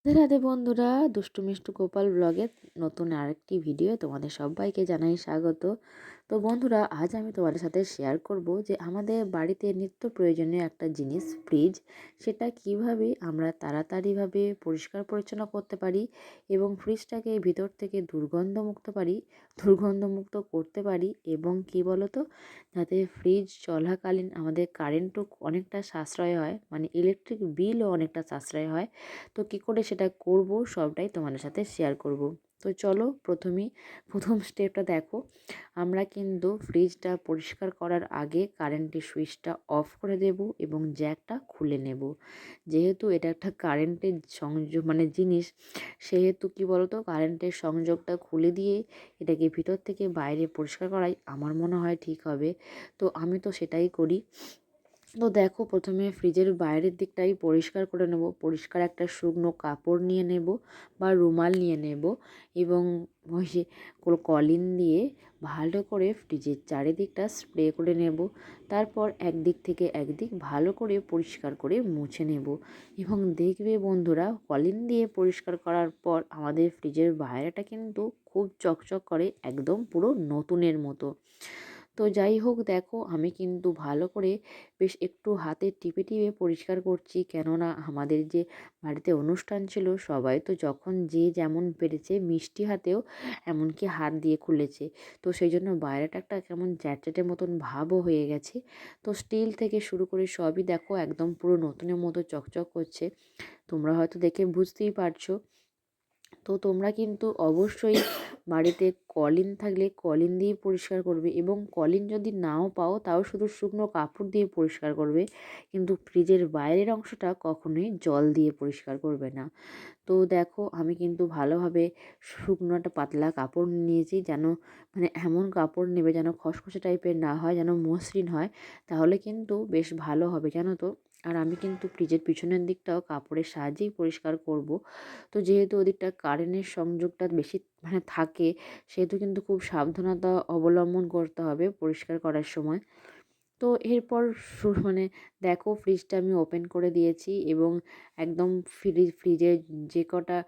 রাধে রাধে বন্ধুরা, দুষ্টু মিষ্টু গোপাল ব্লগের নতুন আরেকটি ভিডিও তোমাদের সবাইকে জানাই স্বাগত। তো বন্ধুরা, আজ আমি তোমাদের সাথে শেয়ার করব যে আমাদের বাড়িতে নিত্য প্রয়োজনীয় একটা জিনিস ফ্রিজ, সেটা কিভাবে আমরা তাড়াতাড়িভাবে পরিষ্কার পরিচ্ছন্ন করতে পারি এবং ফ্রিজটাকে ভিতর থেকে দুর্গন্ধমুক্ত করতে পারি। এবং কি বলতো, যাতে ফ্রিজ চলাকালীন আমাদের কারেন্টও অনেকটা সাশ্রয় হয়, মানে ইলেকট্রিক বিলও অনেকটা সাশ্রয় হয়। তো কী করে সেটা করব সবটাই তোমাদের সাথে শেয়ার করব। তো চলো, প্রথম স্টেপটা দেখো। আমরা কিন্তু ফ্রিজটা পরিষ্কার করার আগে কারেন্টের সুইচটা অফ করে দেব এবং জ্যাকটা খুলে নেব। যেহেতু এটা একটা কারেন্টের সংযোগ মানে জিনিস, সেহেতু কি বলতো, কারেন্টের সংযোগটা খুলে দিয়ে এটাকে ভিতর থেকে বাইরে পরিষ্কার করাই আমার মনে হয় ঠিক হবে। তো আমি তো সেটাই করি। তো দেখো, প্রথমে ফ্রিজের বাইরের দিকটাই পরিষ্কার করে নেব। পরিষ্কার একটা শুকনো কাপড় নিয়ে নেব বা রুমাল নিয়ে নেব এবং ওই যে কলিন দিয়ে ভালো করে ফ্রিজের চারিদিকটা স্প্রে করে নেব। তারপর একদিক থেকে একদিক ভালো করে পরিষ্কার করে মুছে নেব এবং দেখবে বন্ধুরা, কলিন দিয়ে পরিষ্কার করার পর আমাদের ফ্রিজের বাইরেটা কিন্তু খুব চকচক করে, একদম পুরো নতুনের মতো। তো যাই হোক, দেখো আমি কিন্তু ভালো করে বেশ একটু হাতে টিপে টিপে পরিষ্কার করছি, কেননা আমাদের যে বাড়িতে অনুষ্ঠান ছিল, সবাই তো যখন যে যেমন পেরেছে মিষ্টি হাতেও এমনকি হাত দিয়ে খুলেছে। তো সেই জন্য বাইরেটা একটা কেমন চ্যাটচ্যাটে মতন ভাবও হয়ে গেছে। তো স্টিল থেকে শুরু করে সবই দেখো একদম পুরো নতুনের মতো চকচক করছে। তোমরা হয়তো দেখে বুঝতেই পারছো। তো তোমরা কিন্তু অবশ্যই বাড়িতে কলিন থাকলে কলিন দিয়ে পরিষ্কার করবে এবং কলিন যদি নাও পাও তাও শুধু শুকনো কাপড় দিয়ে পরিষ্কার করবে, কিন্তু ফ্রিজের বাইরের অংশটা কখনোই জল দিয়ে পরিষ্কার করবে না। তো দেখো, আমি কিন্তু ভালোভাবে শুকনো একটা পাতলা কাপড় নিয়েছি, যেন মানে এমন কাপড় নেবে যেন খসখসে টাইপের না হয়, যেন মসৃণ হয়, তাহলে কিন্তু বেশ ভালো হবে, জানো তো। আর আমি কিন্তু ফ্রিজের পিছনের দিকটাও কাপড়ের সাহায্যেই পরিষ্কার করব। তো যেহেতু ওদিকটা কারেন্টের সংযোগটা বেশি থাকে, সেহেতু কিন্তু খুব সাবধানতা অবলম্বন করতে হবে পরিষ্কার করার সময়। তো এরপর দেখো, ফ্রিজটা আমি ওপেন করে দিয়েছি এবং একদম ফ্রিজের যে কটা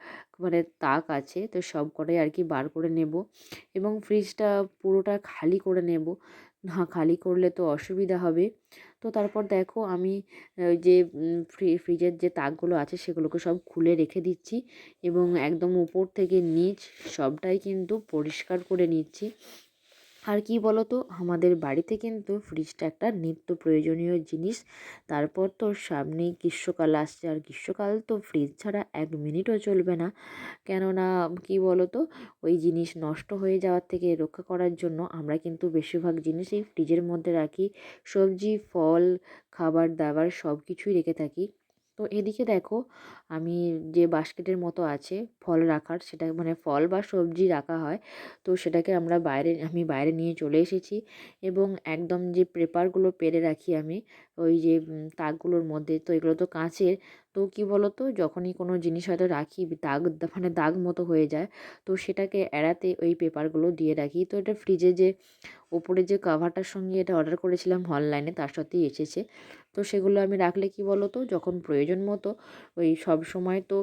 তাক আছে, তো সব কটাই আর কি বার করে নেব এবং ফ্রিজটা পুরোটা খালি করে নেব। না খালি করলে তো অসুবিধা হবে। তো তারপর দেখো, আমি ওই যে ফ্রিজের যে তাকগুলো আছে সেগুলোকে সব খুলে রেখে দিচ্ছি এবং একদম উপর থেকে নিচ সবটাই কিন্তু পরিষ্কার করে নিচ্ছি। আর কি বলতো, আমাদের বাড়িতে কিন্তু ফ্রিজটা একটা নিত্য প্রয়োজনীয় জিনিস। তারপর তো সামনেই গ্রীষ্মকাল আসছে, আর গ্রীষ্মকাল তো ফ্রিজ ছাড়া 1 মিনিটও চলবে না। কেননা কি বলতো, ওই জিনিস নষ্ট হয়ে যাওয়ার থেকে রক্ষা করার জন্য আমরা কিন্তু বেশিরভাগ জিনিসই ফ্রিজের মধ্যে রাখি। সবজি, ফল, খাবার দাবার সব কিছুই রেখে থাকি। তো এদিকে দেখো, আমি যে বাস্কেটের মতো আছে ফল রাখার, সেটা ফল বা সবজি রাখা হয়, তো সেটাকে আমি বাইরে নিয়ে চলে এসেছি এবং একদম যে পেপারগুলো পেরে রাখি আমি ওই যে তাকগুলোর মধ্যে, তো এগুলো তো কাঁচের। তো কি বলতো, যখনই কোনো জিনিস হয়তো রাখি দাগ মতো হয়ে যায়, তো সেটাকে এড়াতে ওই পেপারগুলো দিয়ে রাখি। তো এটা ফ্রিজে যে ওপরে যে কাভারটার সঙ্গে এটা অর্ডার করেছিলাম অনলাইনে, তার সাথেই এসেছে। তো সেগুলো আমি রাখলে কি বলতো, যখন প্রয়োজন মতো ওই সব সময় তো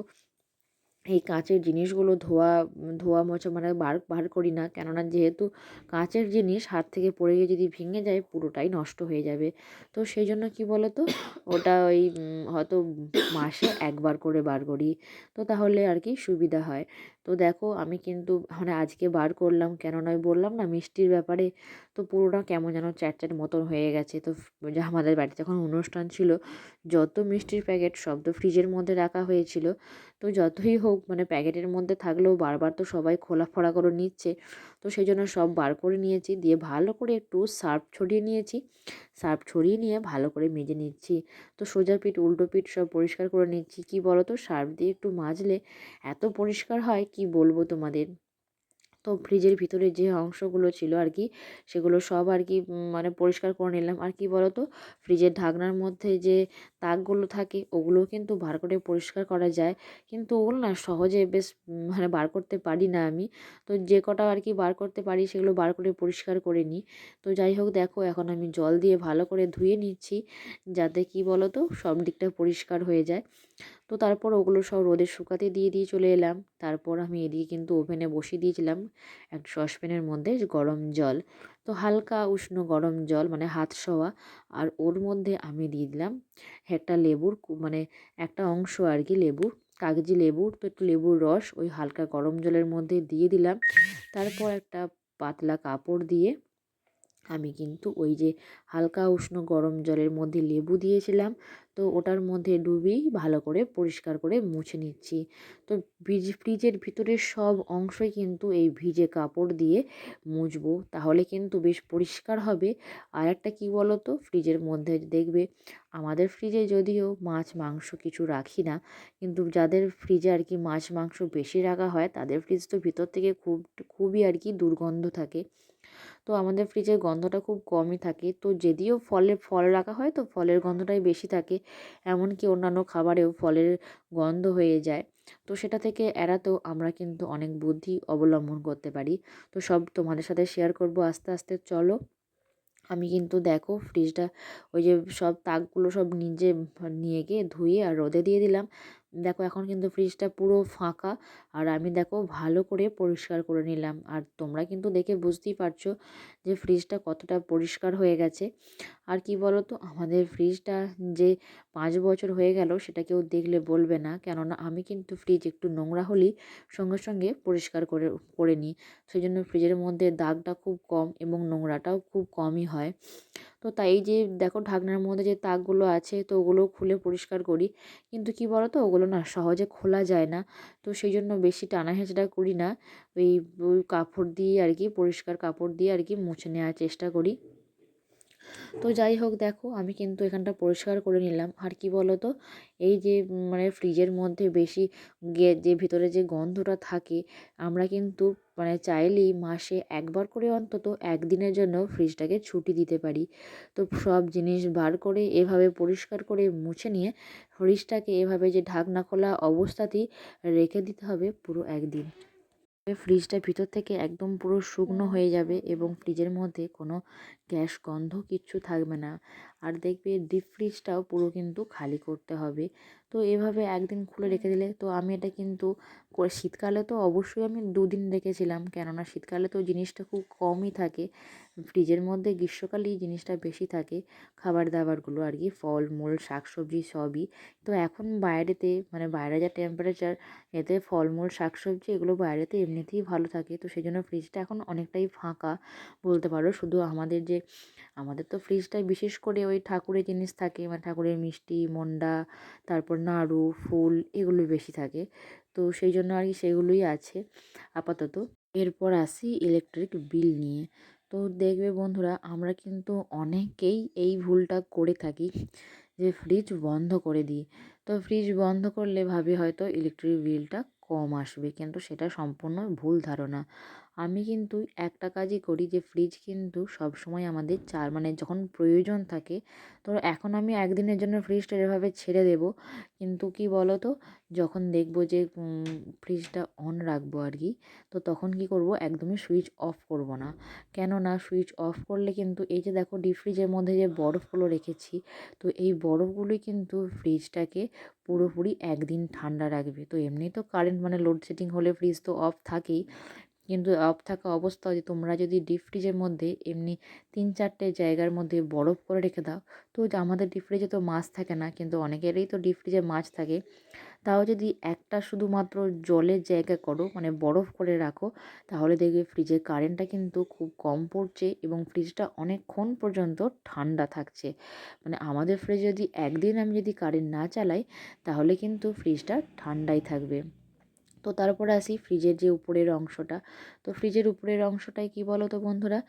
এই কাঁচের জিনিসগুলো ধোয়া মোছা বার বার করি না, কেননা যেহেতু কাঁচের জিনিস হাত থেকে পড়ে গিয়ে যদি ভেঙে যায় পুরোটাই নষ্ট হয়ে যাবে। তো সেই জন্য কি বলতো, ওটা ওই হয়তো মাসে একবার করে বার করি, তো তাহলে আর কি সুবিধা হয়। তো দেখো, আমি কিন্তু আজকে বার করলাম, কেননা ওই বললাম না মিষ্টির ব্যাপারে, তো পুরোটা কেমন যেন চ্যাট মতন হয়ে গেছে। তো যা আমাদের বাড়িতে যখন অনুষ্ঠান ছিল, যত মিষ্টির প্যাকেট সব তো ফ্রিজের মধ্যে রাখা হয়েছিল। তো যতই হোক, প্যাকেটের মধ্যে থাকলেও বারবার তো সবাই খোলা ফোলা করে নিচ্ছে। তো সেই জন্য সব বার করে নিয়েছি, দিয়ে ভালো করে একটু সার্ফ ছড়িয়ে নিয়েছি। সার্ফ ছড়িয়ে নিয়ে ভালো করে মেজে নিচ্ছি। তো সোজা পিঠ উল্টো পিঠ সব পরিষ্কার করে নিচ্ছি। কি বলো তো, সার্ফ দিয়ে একটু মাজলে এত পরিষ্কার হয় কি বলবো তোমাদের। তো ফ্রিজের ভিতরে যে অংশগুলো ছিল আর কি, সেগুলো সব আর কি পরিষ্কার করে নিলাম। আর কি বলো তো, ফ্রিজের ঢাকনার মধ্যে যে তাকগুলো থাকে ওগুলোও কিন্তু বার করে পরিষ্কার করা যায়, কিন্তু ওগুলো না সহজে বেশ বার করতে পারি না আমি। তো যে কটা আর কি বার করতে পারি সেগুলো বার করে পরিষ্কার করে নিই। তো যাই হোক, দেখো এখন আমি জল দিয়ে ভালো করে ধুয়ে নিচ্ছি, যাতে কি বলো তো সব দিকটা পরিষ্কার হয়ে যায়। তো তারপর ওগুলো সব রোদে শুকাতে দিয়ে চলে এলাম। তারপর আমি এদিকে কিন্তু ওভেনে বসিয়ে দিয়েছিলাম একটা সসপ্যানের মধ্যে গরম জল। তো হালকা উষ্ণ গরম জল মানে হাত সওয়া, আর ওর মধ্যে আমি দিয়ে দিলাম একটা লেবুর মানে একটা অংশ আর কি লেবুর, কাগজি লেবুর। তো একটু লেবুর রস ওই হালকা গরম জলের মধ্যে দিয়ে দিলাম। তারপর একটা পাতলা কাপড় দিয়ে আমি কিন্তু ওই যে হালকা উষ্ণ গরম জলের মধ্যে লেবু দিয়েছিলাম, তো ওটার মধ্যে ডুবিয়ে ভালো করে পরিষ্কার করে মুছে নিচ্ছি। তো ফ্রিজের ভিতরের সব অংশই কিন্তু এই ভিজে কাপড় দিয়ে মুছবো, তাহলে কিন্তু বেশ পরিষ্কার হবে। আর একটা কী বলো তো, ফ্রিজের মধ্যে দেখবে আমাদের ফ্রিজে যদিও মাছ মাংস কিছু রাখি না, কিন্তু যাদের ফ্রিজে আর কি মাছ মাংস বেশি রাখা হয় তাদের ফ্রিজ তো ভিতর থেকে খুবই আর কি দুর্গন্ধ থাকে। তো আমাদের ফ্রিজের গন্ধটা খুব কমই থাকে। তো যদিও ফল রাখা হয় তো ফলের গন্ধটাই বেশি থাকে, এমনকি অন্যান্য খাবারেও ফলের গন্ধ হয়ে যায়। তো সেটা থেকে এড়াতেও আমরা কিন্তু অনেক বুদ্ধি অবলম্বন করতে পারি। তো সব তোমাদের সাথে শেয়ার করব আস্তে আস্তে, চলো। আমি কিন্তু দেখো ফ্রিজটা ওই যে সব তাকগুলো সব নিয়ে গিয়ে ধুয়ে আর রোদে দিয়ে দিলাম। দেখো এখন কিন্তু ফ্রিজটা পুরো ফাঁকা, আর আমি দেখো ভালো করে পরিষ্কার করে নিলাম। আর তোমরা কিন্তু দেখে বুঝতেই পারছো যে ফ্রিজটা কতটা পরিষ্কার হয়ে গেছে। আর কি বলো তো, আমাদের ফ্রিজটা যে 5 বছর হয়ে গেল সেটা কেউ দেখলে বলবে না, কেননা আমি কিন্তু ফ্রিজ একটু নোংরা হলেই সঙ্গে সঙ্গে পরিষ্কার করে করে নিই। সেই জন্য ফ্রিজের মধ্যে দাগটা খুব কম এবং নোংরাটাও খুব কমই হয়। তো তাই এই যে দেখো ঢাকনার মধ্যে যে তাকগুলো আছে তো ওগুলোও খুলে পরিষ্কার করি, কিন্তু কি বলো তো ওগুলো না সহজে খোলা যায় না। তো সেই জন্য বেশি টানা হেঁচড়া করি না, ওই ওই কাপড় দিয়ে আর কি, পরিষ্কার কাপড় দিয়ে আর কি মুছে নেওয়ার চেষ্টা করি। তো যাই হোক দেখো আমি কিন্তু এখানটা পরিষ্কার করে নিলাম। আর কি বলো তো, এই যে মানে ফ্রিজের মধ্যে বেশি যে ভিতরে যে গন্ধটা থাকে, আমরা কিন্তু মানে চাইলেই মাসে একবার করে অন্তত একদিনের জন্য ফ্রিজটাকে ছুটি দিতে পারি। তো সব জিনিস বার করে এভাবে পরিষ্কার করে মুছে নিয়ে ফ্রিজটাকে এভাবে যে ঢাকনা খোলা অবস্থাতেই রেখে দিতে হবে পুরো একদিন। ফ্রিজটা ভিতর থেকে একদম পুরো শুকনো হয়ে যাবে এবং ফ্রিজের মধ্যে কোনো গ্যাস গন্ধ কিচ্ছু থাকবে না। আর দেখবে ডিপ ফ্রিজটাও পুরো কিন্তু খালি করতে হবে। তো এভাবে একদিন খুলে রেখে দিলে, তো আমি এটা কিন্তু শীতকালে তো অবশ্যই আমি 2 দিন রেখেছিলাম, কেননা শীতকালে তো জিনিসটা খুব কমই থাকে ফ্রিজের মধ্যে, গ্রীষ্মকালেই জিনিসটা বেশি থাকে খাবার দাবারগুলো আর কি, ফলমূল শাকসবজি সবই। তো এখন বাইরেতে মানে বাইরে যা টেম্পারেচার, এতে ফলমূল শাকসবজি এগুলো বাইরেতে এমনিতেই ভালো থাকে। তো সেই জন্য ফ্রিজটা এখন অনেকটাই ফাঁকা বলতে পারো। শুধু আমাদের তো ফ্রিজটায় বিশেষ করে ওই ঠাকুরের জিনিস থাকে, মানে ঠাকুরের মিষ্টি মন্ডা, তারপর নাড়ু ফুল এগুলো বেশি থাকে। তো সেই জন্য আর কি সেগুলোই আছে আপাতত। এরপর আসি ইলেকট্রিক বিল নিয়ে। তো দেখবে বন্ধুরা, আমরা কিন্তু অনেকেই এই ভুলটা করে থাকি যে ফ্রিজ বন্ধ করে দিই। তো ফ্রিজ বন্ধ করলে ভাবি হয়তো ইলেকট্রিক বিলটা কম আসবে, কিন্তু সেটা সম্পূর্ণ ভুল ধারণা। আমি কিন্তু একটা কাজই করি, যে ফ্রিজ কিন্তু সবসময় আমাদের মানে যখন প্রয়োজন থাকে, তো এখন আমি একদিনের জন্য ফ্রিজটা এভাবে ছেড়ে দেবো, কিন্তু কি বলো তো, যখন দেখবো যে ফ্রিজটা অন রাখবো আর কি, তো তখন কি করব, একদমই সুইচ অফ করব না। কেননা সুইচ অফ করলে কিন্তু এই যে দেখো ডিপ ফ্রিজের মধ্যে যে বরফগুলো রেখেছি, তো এই বরফগুলোই কিন্তু ফ্রিজটাকে পুরোপুরি একদিন ঠান্ডা রাখবে। তো এমনি তো কারেন্ট মানে লোডশেডিং হলে ফ্রিজ তো অফ থাকেই, কিন্তু অফ থাকা অবস্থায় তোমরা যদি ডিপ ফ্রিজের মধ্যে এমনি 3-4টে জায়গার মধ্যে বরফ করে রেখে দাও, তো আমাদের ডিপ ফ্রিজে তো মাছ থাকে না, কিন্তু অনেকেরই তো ডিপ ফ্রিজে মাছ থাকে। তাও যদি একটা শুধুমাত্র জলের জায়গা করো মানে বরফ করে রাখো, তাহলে দেখবে ফ্রিজের কারেন্টটা কিন্তু খুব কম পড়ছে এবং ফ্রিজটা অনেকক্ষণ পর্যন্ত ঠান্ডা থাকছে। মানে আমাদের ফ্রিজে যদি একদিন আমি যদি কারেন্ট না চালাই, তাহলে কিন্তু ফ্রিজটা ঠান্ডাই থাকবে। তো তারপরে আসি ফ্রিজের যে উপরের অংশটা। তো ফ্রিজের উপরের অংশটায় কী বলো তো বন্ধুরা,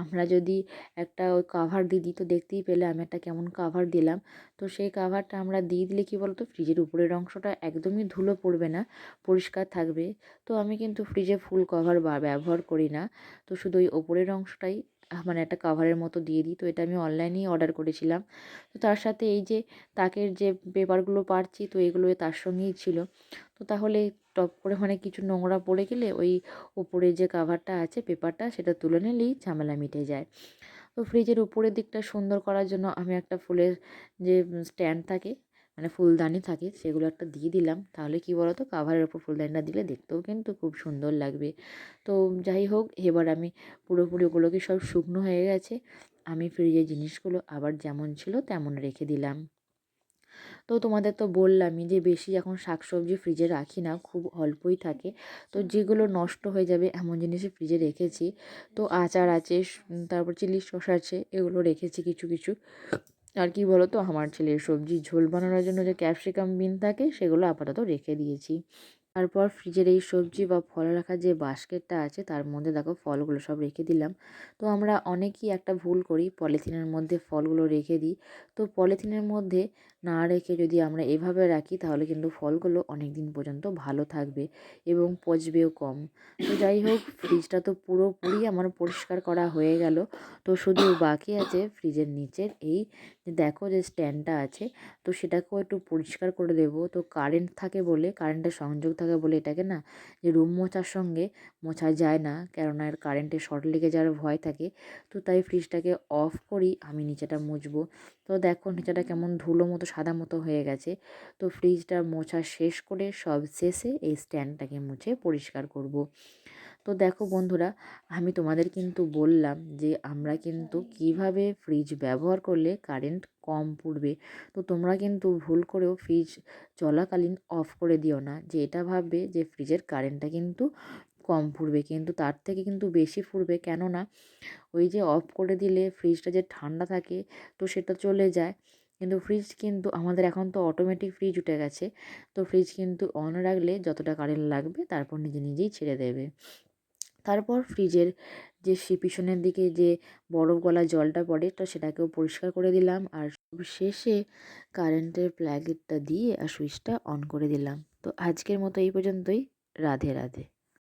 আমরা যদি একটা ওই কাভার দিয়ে দিই, তো দেখতেই পেলে আমি একটা কেমন কাভার দিলাম। তো সেই কাভারটা আমরা দিয়ে দিলে কী বলো তো, ফ্রিজের উপরের অংশটা একদমই ধুলো পড়বে না, পরিষ্কার থাকবে। তো আমি কিন্তু ফ্রিজে ফুল কভার ব্যবহার করি না, তো শুধু ওই ওপরের অংশটাই মানে একটা কাভারের মতো দিয়ে দিই। তো এটা আমি অনলাইনেই অর্ডার করেছিলাম। তো তার সাথে এই যে তাকের যে পেপারগুলো পাচ্ছি, তো এগুলো তার সঙ্গেই ছিল। তো তাহলে টপ করে মানে কিছু নোংরা পড়ে গেলে ওই উপরে যে কাভারটা আছে পেপারটা, সেটা তুলে নিলেই ঝামেলা মিটে যায়। তো ফ্রিজের উপরের দিকটা সুন্দর করার জন্য আমি একটা ফুলের যে স্ট্যান্ড থাকে, মানে ফুলদানি থাকে সেগুলো একটা দিয়ে দিলাম। তাহলে কি বলো তো, কাভারের ওপর ফুলদানিটা দিলে দেখতেও কিন্তু খুব সুন্দর লাগবে। তো যাই হোক, এবার আমি পুরোপুরি ওগুলোকে সব শুকনো হয়ে গেছে, আমি ফ্রিজের জিনিসগুলো আবার যেমন ছিল তেমন রেখে দিলাম। তো তোমাদের তো বললামই যে বেশি এখন শাকসবজি ফ্রিজে রাখি না, খুব অল্পই থাকে। তো যেগুলো নষ্ট হয়ে যাবে এমন জিনিসই ফ্রিজে রেখেছি। তো আচার আছে, তারপর চিলি সস আছে, এগুলো রেখেছি কিছু কিছু। আর কি বলো তো, আমার ছেলের সবজি ঝোল বানানোর জন্য যে ক্যাপসিকাম বিন থাকে সেগুলো আপাতত রেখে দিয়েছি। তারপর ফ্রিজের এই সবজি বা ফল রাখার যে বাস্কেটটা আছে তার মধ্যে দেখো ফলগুলো সব রেখে দিলাম। তো আমরা অনেকেই একটা ভুল করি, পলিথিনের মধ্যে ফলগুলো রেখে দিই। তো পলিথিনের মধ্যে না রেখে যদি আমরা এভাবে রাখি তাহলে কিন্তু ফলগুলো অনেক দিন পর্যন্ত ভালো থাকবে এবং পচবেও কম। তো যাই হোক, ফ্রিজটা তো পুরোপুরি আমার পরিষ্কার করা হয়ে গেল। তো শুধু বাকি আছে ফ্রিজের নিচের এই যে দেখো যে স্ট্যান্ডটা আছে, তো সেটাকেও একটু পরিষ্কার করে দেবো। তো কারেন্ট থাকে বলে, কারেন্টের সংযোগ থাকে বলে এটাকে না যে রুম মোছার সঙ্গে মোছা যায় না, কেননা এর কারেন্টে শর্ট লেগে যাওয়ার ভয় থাকে। তো তাই ফ্রিজটাকে অফ করি আমি নিচেটা মুছবো। তো দেখো নিচেটা কেমন ধুলো মতো সাদা মতো হয়ে গেছে। তো ফ্রিজটা মোছা শেষ করে সব শেষে এই স্ট্যান্ডটাকে মুছে পরিষ্কার করব। তো দেখো বন্ধুরা, আমি তোমাদের কিন্তু বললাম যে আমরা কিন্তু কিভাবে ফ্রিজ ব্যবহার করলে কারেন্ট কম পুড়বে। তো তোমরা কিন্তু ভুল করেও ফ্রিজ চলাকালীন অফ করে দিও না, যে এটা ভাববে যে ফ্রিজের কারেন্টটা কিন্তু কম পুড়বে, কিন্তু তার থেকে কিন্তু বেশি পুড়বে। কেননা ওই যে অফ করে দিলে ফ্রিজটা যে ঠান্ডা থাকে তো সেটা চলে যায়। কিন্তু ফ্রিজ কিন্তু আমাদের এখন তো অটোমেটিক ফ্রিজ উঠে গেছে। তো ফ্রিজ কিন্তু অন রাখলে যতটা কারেন্ট লাগবে তারপর নিজে নিজেই ছেড়ে দেবে। তারপর ফ্রিজের যে পিছনের দিকে যে বরফ গলা জলটা পড়ে তো সেটাকেও পরিষ্কার করে দিলাম। আর শেষে কারেন্টের প্লাগটা দিয়ে আর সুইচটা অন করে দিলাম। তো আজকের মতো এই পর্যন্তই। রাধে রাধে।